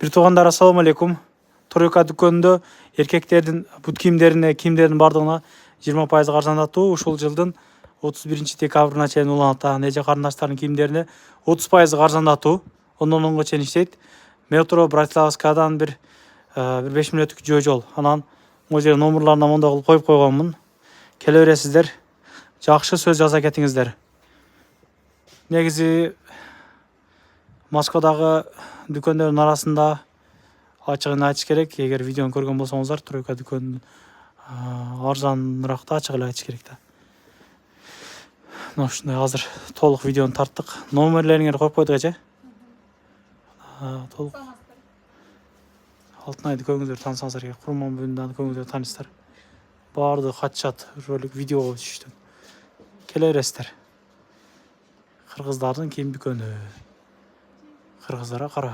Bir туғандар, ассаламу алейкум. Тройка дүкөнүндө эркектердин бут кийимдердин бардыгына 20% арзандатуу ушул жылдын 31 декабрына чейин уланат. Эже карындаштардын кийимдерине 30% арзандатуу 10-10 чейин иштейт. Метро Братиславскадан bir 5 мүнөттүк жол. Анан могу жерге номерларына мондой кылып коюп койгонмун. Келе бересиздер. Жакшы сөз жаза кетиңиздер. Негизи Москвадагы дүкөндөрдүн арасында ачыгын айтыш керек. Эгер видеону көргөн болсоңуздар, Тройка дүкөнү арзаныраак да ачык эле айтыш керек да. Мына ушундай азыр толук видеону тарттык. Номерлериңерди коюп койдук эже. Толук. Алтынайды көңүлдөр таанысаңыздар керек. Курман буюндан көңүлдөр таанысыздар. Баардыгы катышат ролик, видео түшүштү. Келе бересиздер. Кыргыздардын кийим дүкөнү. Кыргыздарга карабай.